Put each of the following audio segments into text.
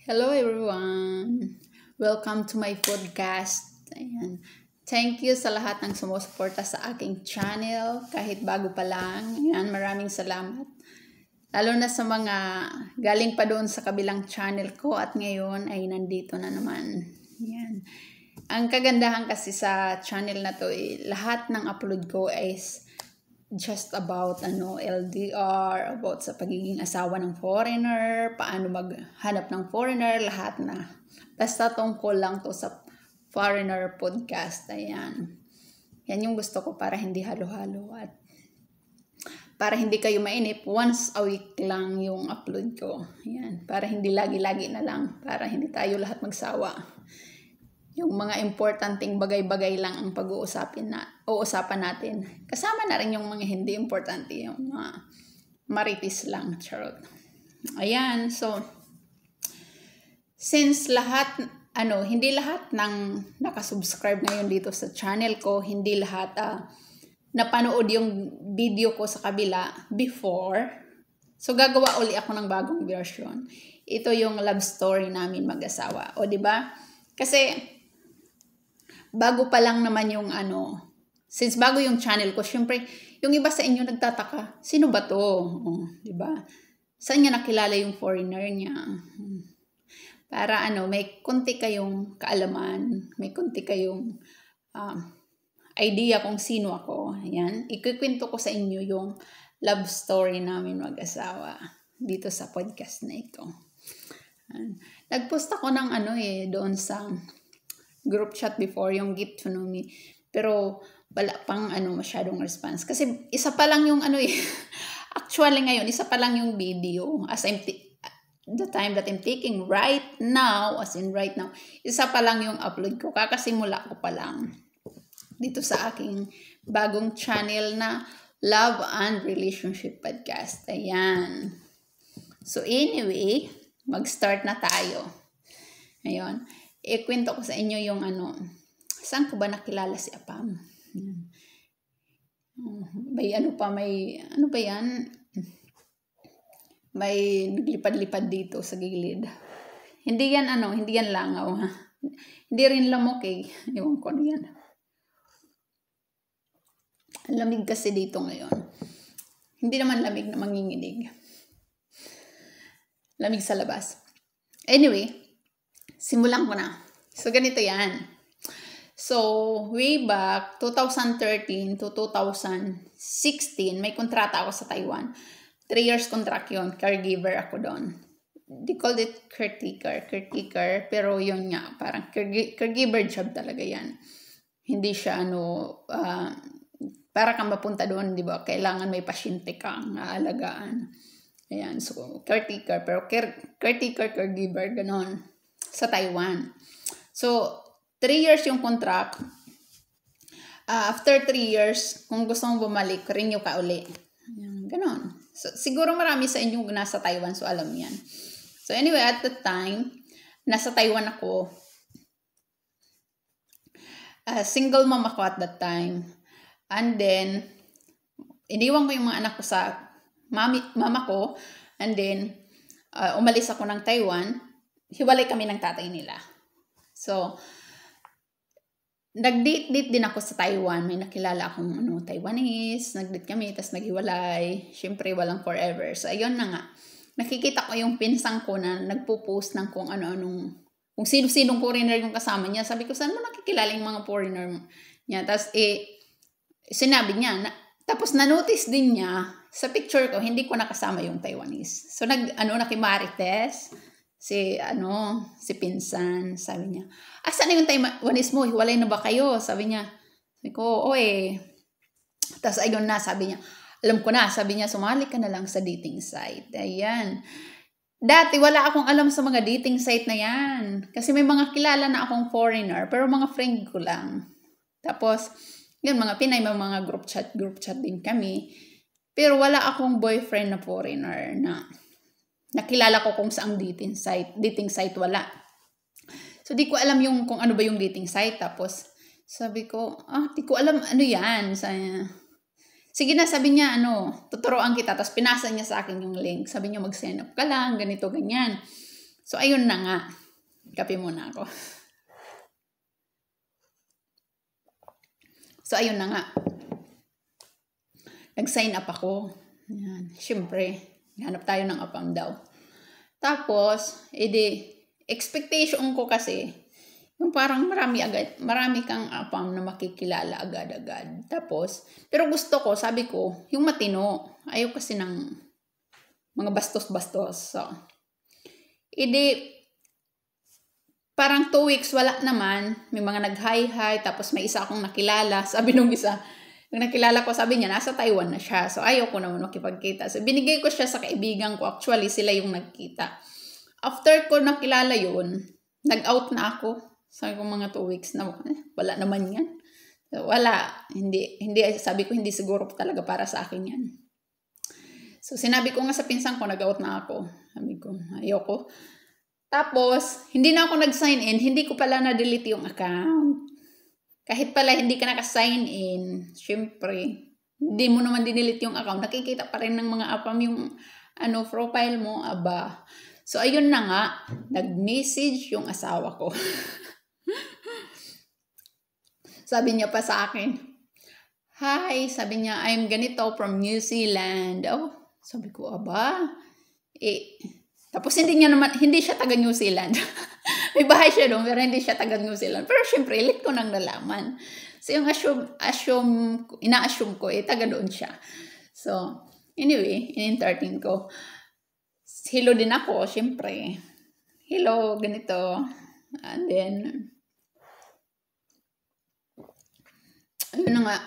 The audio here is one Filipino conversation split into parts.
Hello everyone! Welcome to my podcast. Ayan. Thank you sa lahat ng sumusuporta sa aking channel kahit bago pa lang. Ayan, maraming salamat. Lalo na sa mga galing pa doon sa kabilang channel ko at ngayon ay nandito na naman. Ayan. Ang kagandahan kasi sa channel na to lahat ng upload ko is just about LDR, about sa pagiging asawa ng foreigner, paano maghanap ng foreigner, lahat na. Basta tungkol lang to sa foreigner podcast. Ayan. Yan yung gusto ko para hindi halo-halo at para hindi kayo mainip, once a week lang yung upload ko. Ayan. Para hindi lagi-lagi na lang, para hindi tayo lahat magsawa. Yung mga importanteng bagay-bagay lang ang uusapan natin. Kasama na rin yung mga hindi importante, yung mga maritis lang, charot. Ayan, so, since hindi lahat ng nakasubscribe ngayon dito sa channel ko, hindi lahat napanood yung video ko sa kabila before, so gagawa uli ako ng bagong version. Ito yung love story namin mag-asawa. O, diba? Kasi, bago pa lang naman yung since bago yung channel ko, syempre, yung iba sa inyo nagtataka, sino ba to? Di ba? Saan niya nakilala yung foreigner niya? Para may konti kayong kaalaman, may konti kayong idea kung sino ako. Ayan. Ikukwento ko sa inyo yung love story namin mag-asawa dito sa podcast na ito. Nagpost ako ng doon sa group chat before, yung Get to Know Me. Pero wala pang masyadong response. Kasi isa pa lang yung actually ngayon, isa pa lang yung video. The time that I'm taking right now, isa pa lang yung upload ko. Kakasimula ko pa lang dito sa aking bagong channel na Love and Relationship Podcast. Ayan. So anyway, mag-start na tayo. Ayun. Ikwento ko sa inyo yung saan ko ba nakilala si Apam? May ano ba yan? May naglipad-lipad dito sa gilid. Hindi yan langaw, ha? Hindi rin lamok eh. Ewan ko yan. Lamig kasi dito ngayon. Hindi naman lamig na manginginig. Lamig sa labas. Anyway, simulan ko na. So, ganito yan. So, way back 2013 to 2016, may kontrata ako sa Taiwan. 3 years contract yun. Caregiver ako doon. They called it caretaker. Pero yun nga, parang caregiver job talaga yan. Hindi siya para kang mapunta doon, di ba? Kailangan may pasyente kang aalagaan. Ayan, so caretaker. Pero caretaker, caregiver, ganon. Sa Taiwan. So, 3 years yung contract. After 3 years, kung gusto mong bumalik, renew ka uli. Ganon. So, siguro marami sa inyong nasa Taiwan, so alam yan. So, anyway, at the time, nasa Taiwan ako. Single mom ako at that time. And then, iniwan ko yung mga anak ko sa mama ko. And then, umalis ako ng Taiwan. Hiwalay kami ng tatay nila. So, nag-date din ako sa Taiwan. May nakilala akong Taiwanese. Nag-date kami, tapos naghiwalay. Siyempre, walang forever. So, ayun na nga. Nakikita ko yung pinsang ko na nagpo-post ng kung kung sino-sinong foreigner yung kasama niya. Sabi ko, saan mo nakikilala yung mga foreigner niya? Tapos, sinabi niya, tapos na-notice din niya, sa picture ko, hindi ko nakasama yung Taiwanese. So, nakimarites. Si pinsan, sabi niya, saan na yung Taiwanese mo? Hiwalay na ba kayo? Sabi niya. Sabi ko, Tapos ayun na, sabi niya, alam ko na, sabi niya, sumali ka na lang sa dating site. Ayan. Dati, wala akong alam sa mga dating site na yan. Kasi may mga kilala na akong foreigner, pero mga friend ko lang. Tapos, yun, mga Pinay, mga group chat din kami. Pero wala akong boyfriend na foreigner na nakilala ko kung saang dating site wala. So, di ko alam kung ano ba yung dating site. Tapos, sabi ko, di ko alam ano yan. Sige na, sabi niya, tuturuan kita. Tapos, pinasa niya sa akin yung link. Sabi niya, mag-sign up ka lang, ganito, ganyan. So, ayun na nga. Kape muna ako. So, ayun na nga. Nag-sign up ako. Yan. Siyempre, hanap tayo ng APAM daw. Tapos, expectation ko kasi, yung parang marami kang APAM na makikilala agad-agad. Tapos, pero gusto ko, sabi ko, yung matino. Ayaw kasi ng mga bastos-bastos. So, parang 2 weeks, wala naman. May mga nag-hi-hi, tapos may isa akong nakilala. Sabi nung isa, yung nakilala ko, sabi niya, nasa Taiwan na siya. So, ayaw ko naman makipagkita. So, binigay ko siya sa kaibigan ko. Actually, sila yung nagkita. After ko nakilala yun, nag-out na ako. Sabi ko mga 2 weeks na, wala naman yan. So, wala. Hindi, sabi ko, hindi siguro talaga para sa akin yan. So, sinabi ko nga sa pinsan ko, nag-out na ako. Sabi ko, ayoko. Tapos, hindi na ako nag-sign in. Hindi ko pala na-delete yung account. Kahit pala hindi ka naka-sign in, syempre, hindi mo naman dinelete yung account. Nakikita pa rin ng mga APAM yung profile mo, aba. So, ayun na nga, nag-message yung asawa ko. Sabi niya pa sa akin, hi, sabi niya, I'm ganito from New Zealand. Oh, sabi ko, aba. Tapos hindi siya taga New Zealand. May bahay siya doon, pero hindi siya taga New Zealand. Pero syempre, late ko nang nalaman. So yung ina-assume ko, taga doon siya. So, anyway, in-entertain ko. Hello din ako, syempre. Hello, ganito. And then, ayun na nga.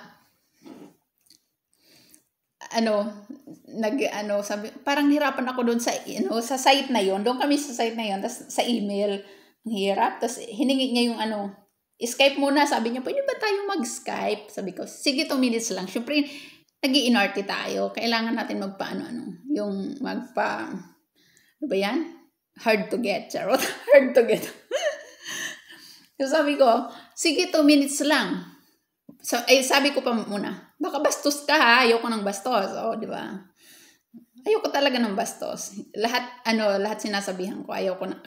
Sabi, parang hirapan ako doon sa site na yon. Doon kami sa site na yon, tapos sa email, ang hirap. Tapos hiningi niya yung Skype muna. Sabi niya, pwede ba tayo mag-Skype? Sabi ko, sige 2 minutes lang. Syempre, nag-i-inarte tayo. Kailangan natin ano ba yan? Hard to get, charot. Hard to get. So sabi ko, sige 2 minutes lang. So, sabi ko pa muna, baka bastos ka ha, ayoko ng bastos. O, di ba? Ayoko talaga ng bastos. Lahat sinasabihan ko,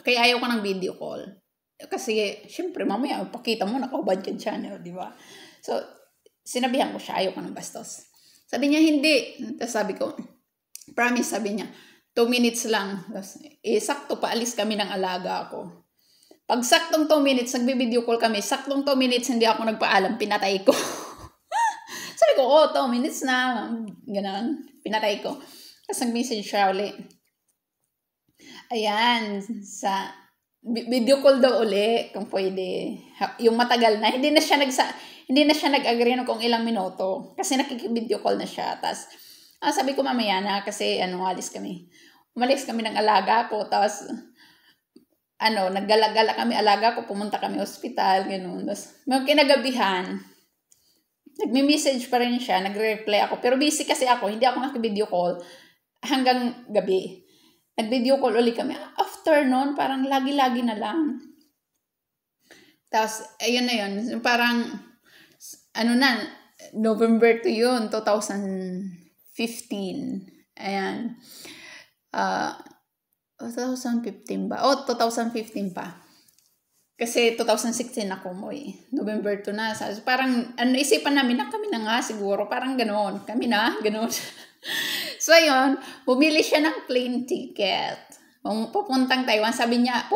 kaya ayoko ng video call. Kasi, syempre, mamaya, pakita mo, nakaubad ka channel, di ba? So, sinabihan ko siya, ayoko ng bastos. Sabi niya, hindi. Tapos sabi ko, promise, sabi niya, 2 minutes lang. Tapos, sakto, paalis kami ng alaga ko. Pag saktong 2 minutes, nagbe-video call kami, saktong 2 minutes, hindi ako nagpaalam, pinatay ko. Sabi ko, 2 minutes na. Ganun, pinatay ko. Tapos nag-message siya ulit. Ayan, sa video call daw ulit, kung pwede. Yung matagal na, hindi na siya nag-agree kung ilang minuto. Kasi nakikibideo call na siya. Tapos, sabi ko mamaya na, kasi alis kami. Umalis kami ng alaga ko, tapos, naggala-gala kami, alaga ko, pumunta kami ospital, gano'n. Tapos, may kinagabihan, nagme-message pa rin siya, nagre-reply ako. Pero busy kasi ako, hindi ako nag-video call hanggang gabi. Nag-video call ulit kami. After noon, parang lagi-lagi na lang. Tapos, ayun na yun. Parang, November 2 yun, 2015. Ayan. 2015 ba? 2015 pa. Kasi 2016 ako mo November 2 na. So, parang, isipan namin na kami na nga siguro. Parang ganoon. Kami na, ganoon. So, yun. Bumili siya ng plane ticket. Papuntang Taiwan. Sabi niya,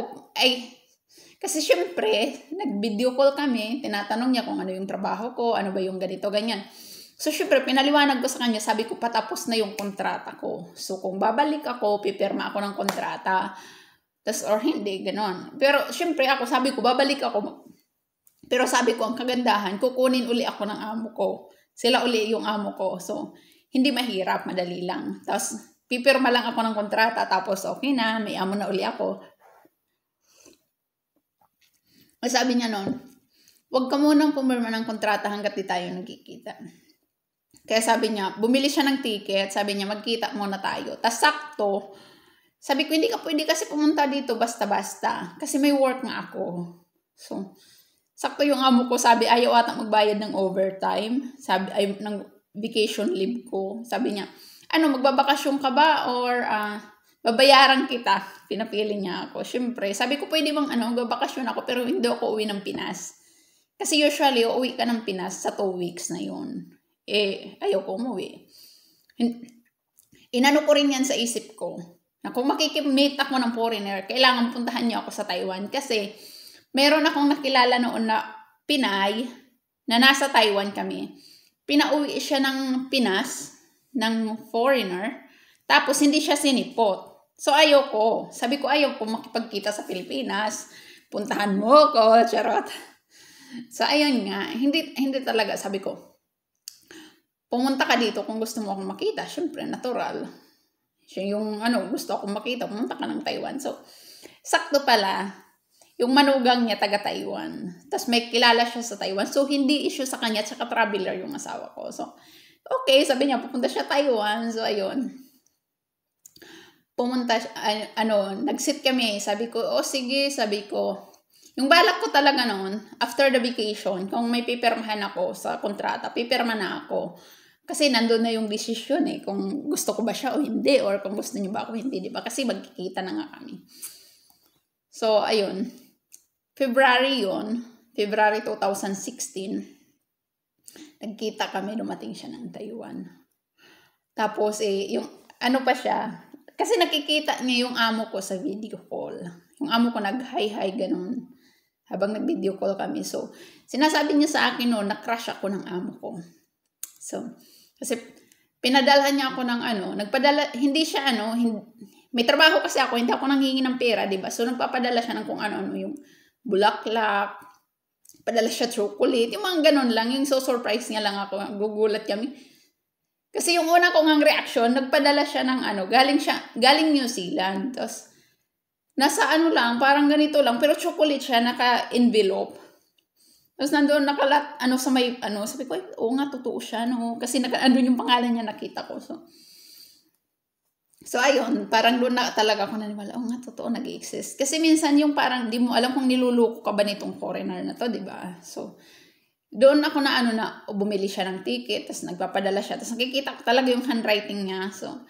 kasi syempre, nag-video call kami. Tinatanong niya kung ano yung trabaho ko, ano ba yung ganito, ganyan. So, syempre, pinaliwanag ko sa kanya, sabi ko, patapos na yung kontrata ko. So, kung babalik ako, pipirma ako ng kontrata. Or hindi, ganon. Pero, syempre, sabi ko, babalik ako. Pero sabi ko, ang kagandahan, kukunin uli ako ng amo ko. Sila uli yung amo ko. So, hindi mahirap, madali lang. Tapos, pipirma lang ako ng kontrata, tapos okay na, may amo na uli ako. Sabi niya noon, huwag ka munang pumirma ng kontrata hanggat di tayo nagkikita. Kaya sabi niya, bumili siya ng ticket, sabi niya, magkita muna tayo. Tas sakto, sabi ko, hindi ka pwede kasi pumunta dito basta-basta. Kasi may work nga ako. So, sakto yung amo ko, sabi, ayaw ata magbayad ng overtime. Sabi, ng vacation leave ko. Sabi niya, magbabakasyon ka ba? Or, babayaran kita. Pinapili niya ako. Siyempre, sabi ko, pwede bang babakasyon ako, pero hindi ako uwi ng Pinas. Kasi usually, uuwi ka ng Pinas sa 2 weeks na yun. Ayoko umuwi. Inano ko rin yan sa isip ko, na kung makikimate ako ng foreigner, kailangan puntahan niya ako sa Taiwan. Kasi, meron akong nakilala noon na Pinay, na nasa Taiwan kami. Pinauwi siya ng Pinas, ng foreigner, tapos hindi siya sinipot. So, ayoko. Sabi ko, ayoko makipagkita sa Pilipinas. Puntahan mo ko, charot. So, ayun nga. Hindi talaga, sabi ko, pumunta ka dito kung gusto mo akong makita. Siyempre, natural. Siya yung gusto akong makita, pumunta ka ng Taiwan. So, sakto pala, yung manugang niya taga-Taiwan. Tapos may kilala siya sa Taiwan. So, hindi issue sa kanya, tsaka traveler yung asawa ko. So, okay, sabi niya, pupunta siya Taiwan. So, ayun. Pumunta, nag-sit kami. Sabi ko, sige, sabi ko. Yung balak ko talaga noon, after the vacation, kung may pipirmahan ako sa kontrata, pipirma na ako. Kasi nandun na yung decision kung gusto ko ba siya o hindi, or kung gusto niyo ba ako hindi, di ba? Kasi magkikita na nga kami. So, ayun. February 2016, nagkita kami, dumating siya ng Taiwan. Tapos, yung pa siya, kasi nakikita niya yung amo ko sa video call. Yung amo ko nag-hi-hi, ganun, habang nag-video call kami. So, sinasabi niya sa akin noon, na-crush ako ng amo ko. So, kasi pinadalhan niya ako ng nagpadala, hindi siya may trabaho kasi ako, hindi ako nanghingi ng pera, diba? So, nagpapadala siya ng kung ano yung bulaklak, padala siya chocolate, yung mga ganun lang, yung so-surprise niya lang ako, gugulat kami. Kasi yung una kong reaction, nagpadala siya ng galing New Zealand, tapos, nasa lang, parang ganito lang, pero chocolate siya, naka-envelope. Tapos nandoon nakalat, sa may, sabi ko, oo nga, totoo siya, kasi andun yung pangalan niya, nakita ko, So, ayun, parang doon na talaga ako naniwala, nga, totoo, nag-exist. Kasi minsan yung parang, di mo alam kung niluluko ka ba nitong foreigner na to, di ba? So, doon ako na bumili siya ng ticket, tapos nagpapadala siya, tapos nakikita ko talaga yung handwriting niya. So,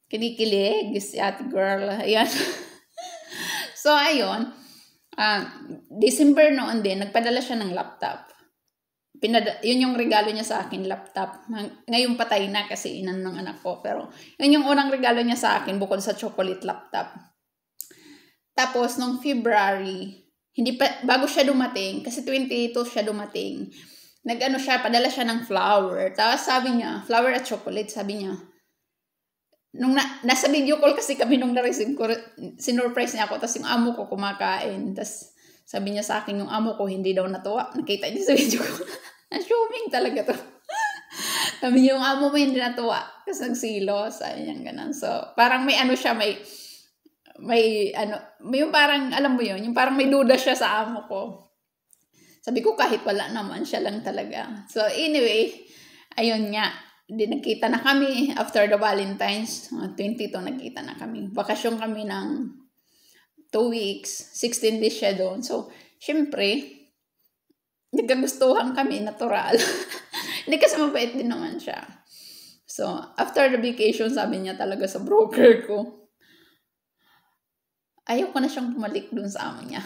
kinikilig, si ate girl, ayan. So, ayun, December noon din, nagpadala siya ng laptop. Yun yung regalo niya sa akin, laptop. Ngayon patay na kasi inan ng anak ko. Pero yun yung unang regalo niya sa akin bukod sa chocolate laptop. Tapos, nung February, bago siya dumating, kasi 22 siya dumating, padala siya ng flower. Tapos sabi niya, flower at chocolate, sabi niya. Nung nasa video call kasi kami nung na-receive ko, sinurprise niya ako, tapos yung amo ko kumakain. Tapos sabi niya sa akin, yung amo ko hindi daw natuwa. Nakita niya sa video ko. Assuming talaga to. Sabi niya, yung amo mo hindi natuwa. Kasi nagsilo. Sabi niya ganun. So, parang may siya, may yung parang, alam mo yun, yung parang may duda siya sa amo ko. Sabi ko, kahit wala naman, siya lang talaga. So, anyway, ayun nga. Nagkita na kami after the Valentine's. 22, nagkita na kami. Bakasyon kami ng 2 weeks, 16 days siya doon. So, syempre, nagkagustuhan kami, natural. Hindi kasi mabait din naman siya. So, after the vacation, sabi niya talaga sa broker ko, ayaw ko na siyang bumalik doon sa amo niya.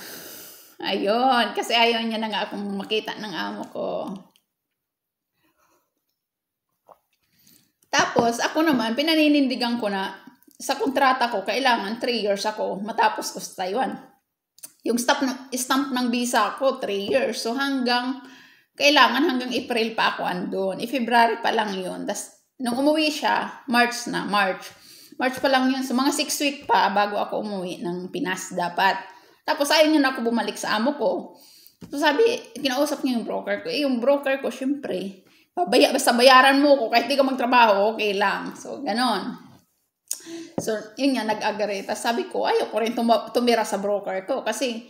Ayun, kasi ayaw niya na nga akong makita ng amo ko. Tapos, ako naman, pinaninindigan ko na sa kontrata ko, kailangan 3 years ako matapos ko sa Taiwan. Yung stamp ng visa ko, 3 years. So, hanggang April pa ako andun. February pa lang yun. Tapos, nung umuwi siya, March pa lang yun. So, mga 6 weeks pa bago ako umuwi ng Pinas dapat. Tapos, ayaw niya na ako bumalik sa amo ko. So, sabi, kinausap niya yung broker ko. Yung broker ko, syempre, basta bayaran mo ko, kahit di ka magtrabaho, okay lang. So, ganon. So, yun nga, nag-agree. Tapos sabi ko, ayaw ko rin tumira sa broker ko kasi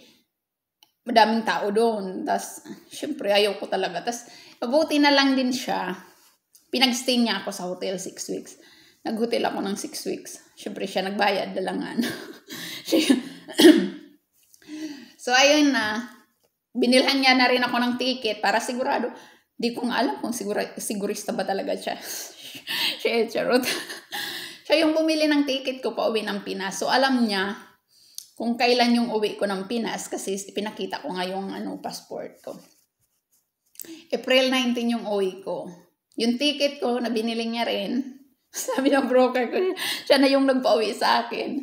madaming tao doon. Tapos, syempre, ayaw ko talaga. Tapos, mabuti na lang din siya. Pinag-stay niya ako sa hotel 6 weeks. Nag-hotel ako ng 6 weeks. Syempre, siya nagbayad, dalangan. So, ayun na. Binilhan niya na rin ako ng ticket para sigurado. Di ko nga alam kung sigurista ba talaga siya. Siya, charot. Siya yung bumili ng ticket ko pa uwi ng Pinas. So, alam niya kung kailan yung uwi ko ng Pinas kasi pinakita ko nga yung passport ko. April 19 yung uwi ko. Yung ticket ko na binili niya rin, sabi ng broker ko, siya na yung nagpa-uwi sa akin.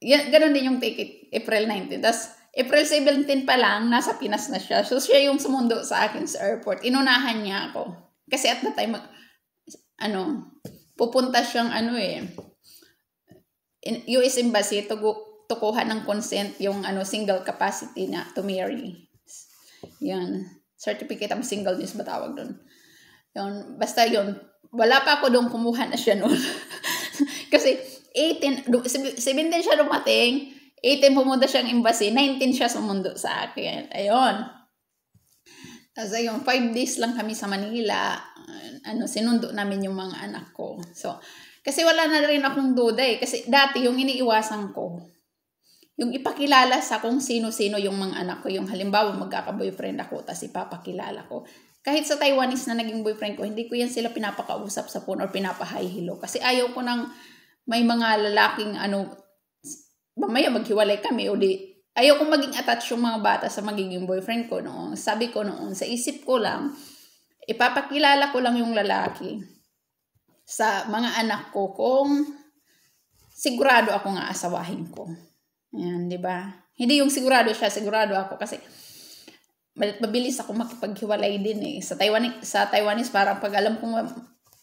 Ganon din yung ticket, April 19. Tapos, April 17 pa lang, nasa Pinas na siya. So, siya yung sumundo sa akin sa airport. Inunahan niya ako. Kasi at that time, pupunta siyang US Embassy to kuha ng consent yung single capacity na to marry. Yan. Certificate of singleness ba tawag doon? Yun. Basta yun. Wala pa ako doon, kumuha na siya noon. Kasi 17 siya dumating, 18 pumunta siyang embassy, 19 siya sumundo sa akin. Ayun. Tapos ayun, 5 days lang kami sa Manila. Sinundo namin yung mga anak ko. So, kasi wala na rin akong duda eh. Kasi dati yung iniiwasan ko, yung ipakilala sa kung sino-sino yung mga anak ko. Yung halimbawa, magkaka-boyfriend ako, tapos ipapakilala ko. Kahit sa Taiwanese na naging boyfriend ko, hindi ko yan sila pinapakausap sa phone or pinapahay hello. Kasi ayaw ko nang may mga lalaking mamaya maghiwalay kami o di. Ayaw kong maging attached yung mga bata sa magiging boyfriend ko noon. Sabi ko noon, sa isip ko lang, ipapakilala ko lang yung lalaki sa mga anak ko kung sigurado ako nga asawahin ko. Ayan, di ba? Hindi yung sigurado siya, sigurado ako kasi mabilis ako makipaghiwalay din eh. Sa Taiwanese parang pag alam kong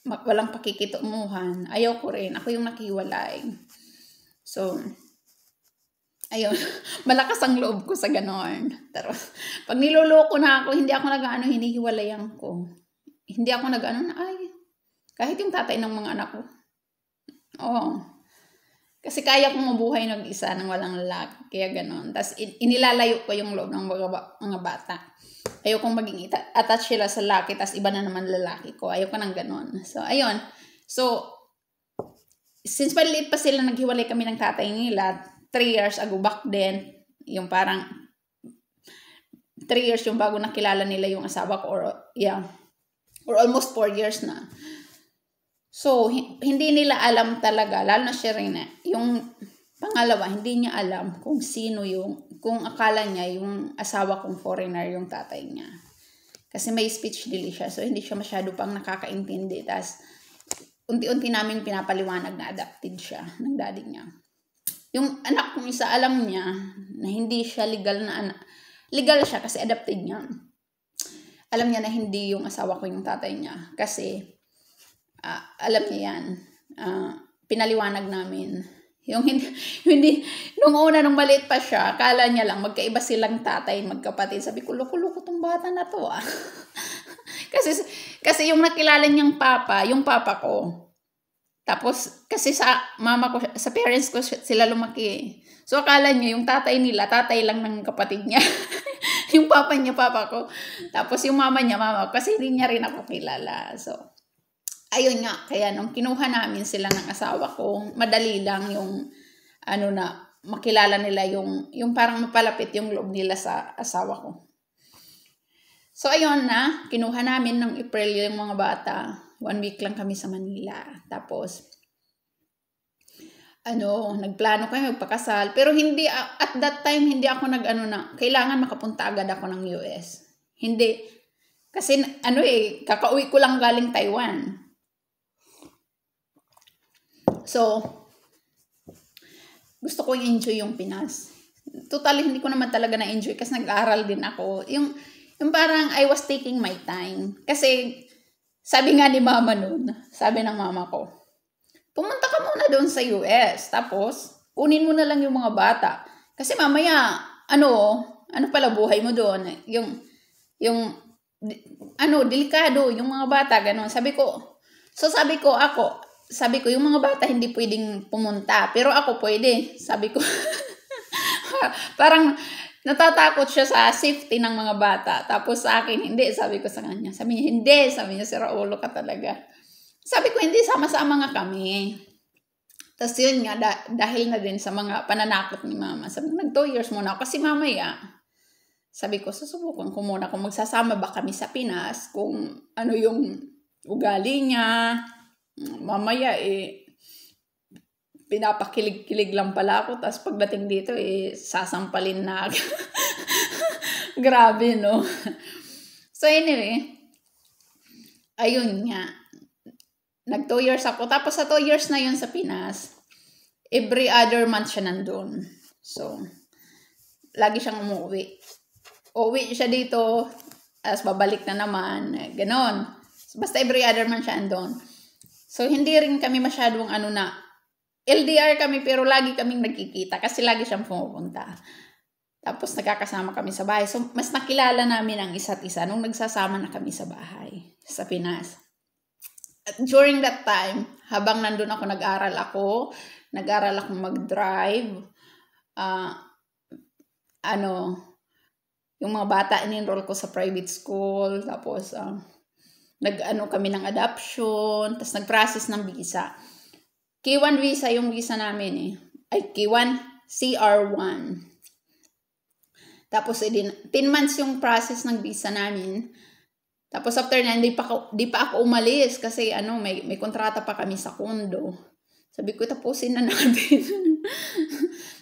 walang pakikitunguhan, ayaw ko rin. Ako yung nakihiwalay. So, ayun, malakas ang loob ko sa ganon. Pero, pag niloloko na ako, hindi ako hinihiwalayan ko. Hindi ako kahit yung tatay ng mga anak ko. Oo. Kasi kaya kong mabuhay nag-isa nang walang lalaki. Kaya ganon. Tapos, inilalayo ko yung loob ng mga bata. Ayaw kong maging attached sila sa lalaki, tapos iba na naman lalaki ko. Ayaw ko ng ganon. So, ayun. So, since maliit pa sila, naghiwalay kami ng tatay nila, 3 years ago back then, yung parang 3 years yung bago nakilala nila yung asawa ko or almost 4 years na. So, hindi nila alam talaga, lalo na siya rin yung pangalawa, hindi niya alam kung sino kung akala niya yung asawa kong foreigner yung tatay niya. Kasi may speech delay siya, so hindi siya masyado pang nakakaintindi. Tapos, unti-unti namin pinapaliwanag na adopted siya ng daddy niya. Yung anak kong isa, alam niya na hindi siya legal na anak. Legal siya kasi adopted niya. Alam niya na hindi yung asawa ko yung tatay niya. Kasi, alam niya yan. Pinaliwanag namin. Yung hindi, nung una, nung maliit pa siya, akala niya lang, magkaiba silang tatay, magkapatid. Sabi ko, loko-loko tong bata na to Kasi yung nakilala niyang papa, yung papa ko. Tapos, kasi sa mama ko, sa parents ko sila lumaki. So, akala niya, yung tatay nila, tatay lang ng kapatid niya. Yung papa niya, papa ko. Tapos, yung mama niya, mama ko. Kasi hindi niya rin ako kilala. So, ayun nga. Kaya nung kinuha namin sila ng asawa ko, madali lang yung, makilala nila yung parang mapalapit yung loob nila sa asawa ko. So, ayun na. Kinuha namin ng April yung mga bata. 1 week lang kami sa Manila. Tapos, nagplano kami magpakasal. Pero hindi, at that time, hindi ako kailangan makapunta agad ako ng US. Hindi. Kasi, kakauwi ko lang galing Taiwan. So, gusto ko i-enjoy yung Pinas. Totally, hindi ko naman talaga na-enjoy kasi nag-aaral din ako. Yung parang I was taking my time. Kasi, sabi nga ni mama noon, sabi ng mama ko, pumunta ka muna doon sa US. Tapos, kunin mo na lang yung mga bata. Kasi mamaya, ano pala buhay mo doon? Delikado, yung mga bata, gano'n. Sabi ko, yung mga bata hindi pwedeng pumunta. Pero ako pwede. Sabi ko, parang natatakot siya sa safety ng mga bata. Tapos sa akin, hindi. Sabi ko sa kanya. Sabi niya, hindi. Sabi niya, sira ulo ka talaga. Sabi ko, hindi. Sama-sama nga kami. Tapos yun nga, dahil na din sa mga pananakot ni mama. Sabi ko, 2 years muna ako. Kasi mamaya, sabi ko, susubukan ko muna kung magsasama ba kami sa Pinas. Kung ano yung ugali niya. Mamaya pinapakilig-kilig lang pala ako, tapos pagdating dito sasampalin na. Grabe, no? So anyway, ayun nga. Nag 2 years ako. Tapos sa 2 years na yun sa Pinas, every other month siya nandun. So, lagi siyang umuwi. Uwi siya dito, tapos babalik na naman. Ganon. Basta every other month siya andun. So, hindi rin kami masyadong LDR kami, pero lagi kaming nagkikita kasi lagi siyang pumupunta. Tapos nagkakasama kami sa bahay. So, mas nakilala namin ang isa't isa nung nagsasama na kami sa bahay sa Pinas. At during that time, habang nandun ako, nag-aral akong mag-drive. Yung mga bata, in-enroll ko sa private school. Tapos, kami ng adoption. Tapos, nag-process ng visa. K1 visa yung visa namin K1, CR1. Tapos, 10 months yung process ng visa namin. Tapos, after na, di pa ako umalis kasi may kontrata pa kami sa condo. Sabi ko, tapusin na natin.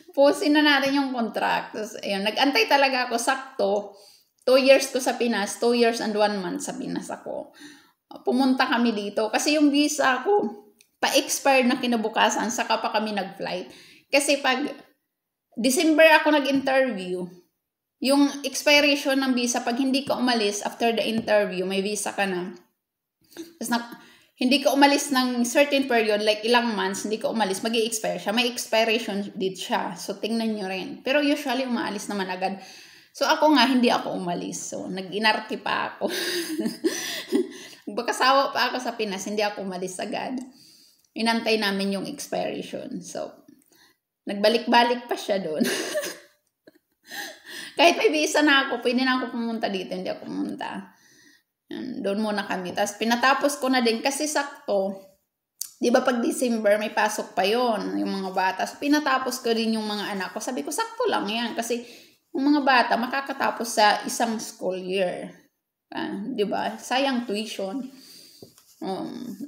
Tapusin na natin yung contract. Tapos, ayun, nag-antay talaga ako sakto. 2 years ko sa Pinas, 2 years and 1 month sa Pinas ako. Pumunta kami dito kasi yung visa ko, pa-expired na kinabukasan, saka pa kami nag-flight. Kasi pag December ako nag-interview, yung expiration ng visa, pag hindi ka umalis after the interview, may visa ka na. Tapos hindi ka umalis ng certain period, like ilang months, hindi ka umalis, mag-i-expire siya. May expiration date siya. So, tingnan nyo rin. Pero usually, umaalis naman agad. So, ako nga, hindi ako umalis. So, nag-inarte pa ako. Nagpakasawa pa ako sa Pinas, hindi ako umalis agad. Inantay namin yung expiration. So, nagbalik-balik pa siya doon. Kahit may visa na ako, pwede na ako pumunta dito, hindi ako pumunta. Doon muna kami. Tapos pinatapos ko na din kasi sakto. Di ba pag December, may pasok pa yon yung mga bata. So, pinatapos ko din yung mga anak ko. Sabi ko, sakto lang yan. Kasi yung mga bata, makakatapos sa isang school year. Di ba? Sayang tuition.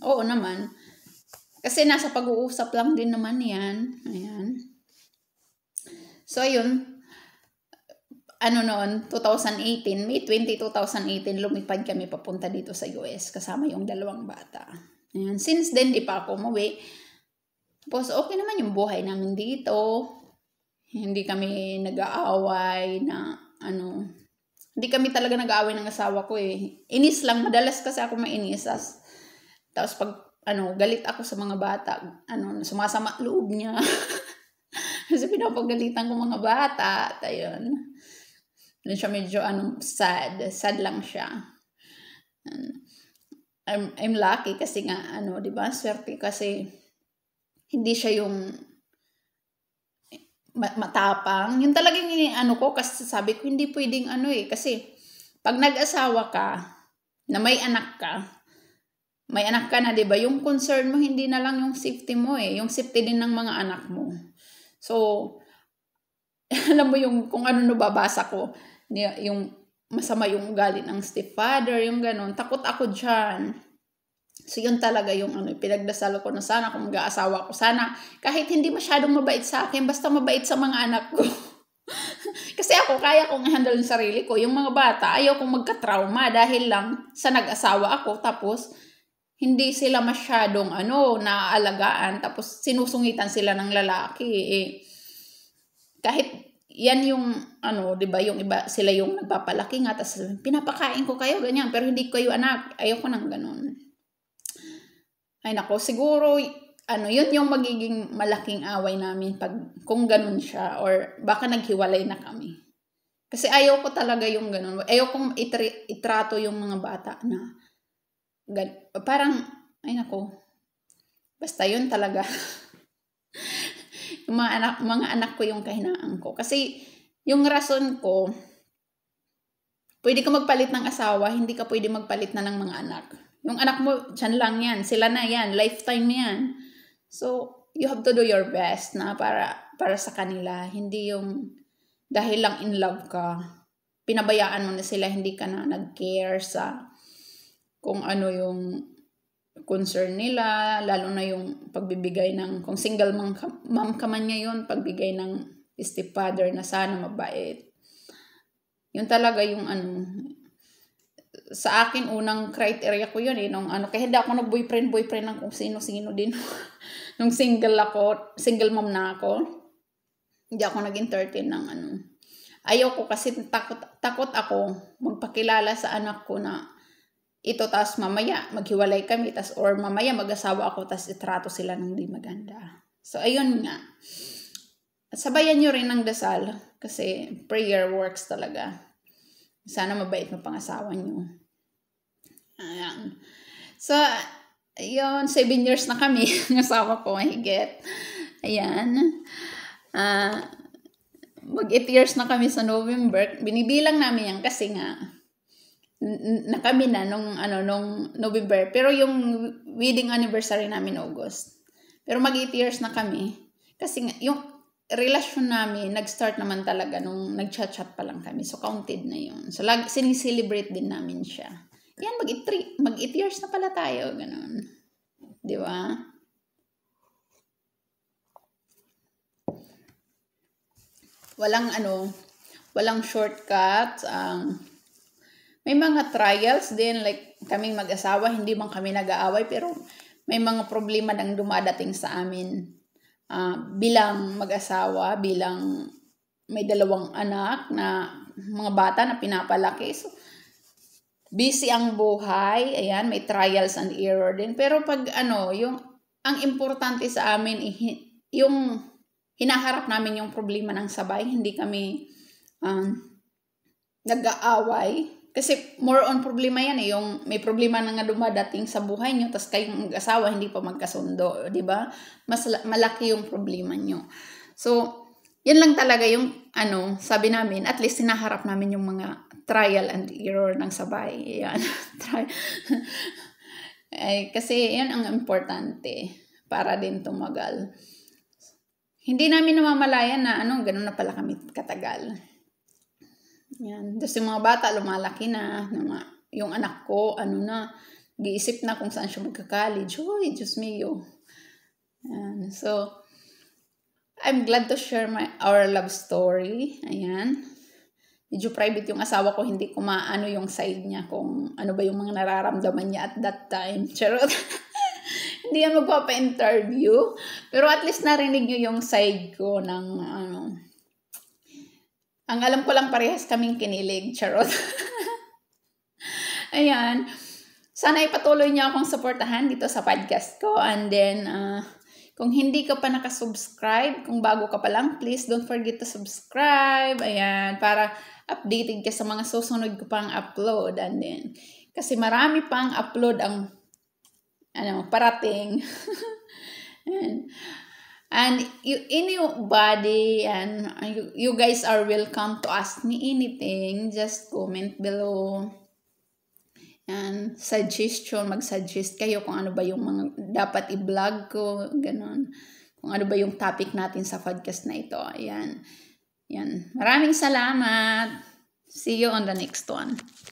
Oo naman. Kasi nasa pag-uusap lang din naman yan. Ayan. So, ayun. Noon, 2018, May 20, 2018, lumipad kami papunta dito sa US kasama yung 2 bata. Ayan. Since then, di pa ako umuwi. Tapos, okay naman yung buhay namin dito. Hindi kami nag-aaway na, hindi kami talaga nag-aaway ng asawa ko Inis lang, madalas kasi ako mainis. Tapos, pag, galit ako sa mga bata, sumasama loob niya. Kasi pinapagalitan ko mga bata. At ayun. Doon siya medyo sad. Sad lang siya. I'm lucky kasi nga, di ba? Swerte kasi hindi siya yung matapang. Yung talagang ko, kasi sabi ko, hindi pwedeng kasi pag nag-asawa ka, na may anak ka na, di ba? Yung concern mo, hindi na lang yung safety mo yung safety din ng mga anak mo. So, alam mo yung kung ano nababasa ko, yung masama yung ugali ng stepfather, yung ganun. Takot ako dyan. So, yun talaga yung pinagdasal ko na sana kung mag-aasawa ko. Sana, kahit hindi masyadong mabait sa akin, basta mabait sa mga anak ko. Kasi ako, kaya kong handle yung sarili ko. Yung mga bata, ayaw kong magka-trauma dahil lang sa nag-asawa ako. Tapos, hindi sila masyadong naaalagaan. Tapos, sinusungitan sila ng lalaki. Kahit yan yung, di ba, yung iba, sila yung nagpapalaki nga, tapos pinapakain ko kayo, ganyan, pero hindi ko kayo anak, ayoko nang ganun. Ay nako, siguro, yun yung magiging malaking away namin kung ganun siya, or baka naghiwalay na kami. Kasi ayaw ko talaga yung ganun, ayaw kong itrato yung mga bata na, parang, ay nako, basta yun talaga. Yung mga anak ko yung kahinaan ko. Kasi, yung rason ko, pwede ka magpalit ng asawa, hindi ka pwede magpalit na ng mga anak. Yung anak mo, dyan lang yan. Sila na yan. Lifetime yan. So, you have to do your best na para sa kanila. Hindi yung dahil lang in love ka, pinabayaan mo na sila, hindi ka na nag-care sa kung ano yung concern nila, lalo na yung pagbibigay ng, kung single mom ka man ngayon, pagbigay ng stepfather na sana mabait. Yun talaga yung sa akin, unang criteria ko yun nung kaya hindi ako nag-boyfriend ng kung sino-sino din. Nung single mom na ako, hindi ako nag-entertain ng Ayoko kasi takot ako magpakilala sa anak ko na ito, tas mamaya maghiwalay kami, tas or mamaya mag-asawa ako, tas itrato sila ng di maganda. So, ayun nga. Sabayan nyo rin ng dasal kasi prayer works talaga. Sana mabait mo pang-asawa nyo. Ayan. So, ayun, 7 years na kami. Ng asawa ko, mahigit. Ayan. Mag 8 years na kami sa November. Binibilang namin yan kasi nga na kami na nung November, pero yung wedding anniversary namin August. Pero mag 8 years na kami kasi nga, yung relasyon namin nag-start naman talaga nung nag-chat pa lang kami, so counted na yun. So sinicelebrate din namin siya. Yan, mag 8 years na pala tayo, ganun, di ba? Walang shortcut. May mga trials din, like kaming mag-asawa, hindi man kami nag-aaway, pero may mga problema nang dumadating sa amin. Bilang mag-asawa, bilang may 2 anak na mga bata na pinapalaki. So, busy ang buhay, ayan, may trials and error din. Pero pag ang importante sa amin, yung hinaharap namin yung problema ng sabay, hindi kami nag-aaway. Kasi more on problema yan yung may problema na nga dumadating sa buhay nyo, tas kayong mag-asawa hindi pa magkasundo, di ba? Mas malaki yung problema nyo. So, yan lang talaga yung sabi namin, at least hinaharap namin yung mga trial and error ng sabay. Yan. Kasi yan ang importante para din tumagal. Hindi namin namamalayan na ganun na pala kami katagal. Yan. Tapos yung mga bata lumalaki na, yung anak ko, nag-iisip na kung saan siya magka-college. Uy, Diyos mio. Yan. So, I'm glad to share our love story. Ayan. Medyo private yung asawa ko, hindi ko maano yung side niya kung ano ba yung mga nararamdaman niya at that time. Charot. Hindi yan magpapa-interview. Pero at least narinig niyo yung side ko ng ang alam ko lang parehas kaming kinilig. Charot. Ayan. Sana ipatuloy niyo akong supportahan dito sa podcast ko. And then, kung hindi ka pa nakasubscribe, kung bago ka pa lang, please don't forget to subscribe. Ayan. Para updated ka sa mga susunod ko pang upload. And then, kasi marami pang upload ang parating. And anybody, and you guys are welcome to ask me anything. Just comment below. And mag-suggest kayo kung ano ba yung mga dapat i-vlog ko, ganun. Kung ano ba yung topic natin sa podcast na ito. Ayan. Yan. Maraming salamat. See you on the next one.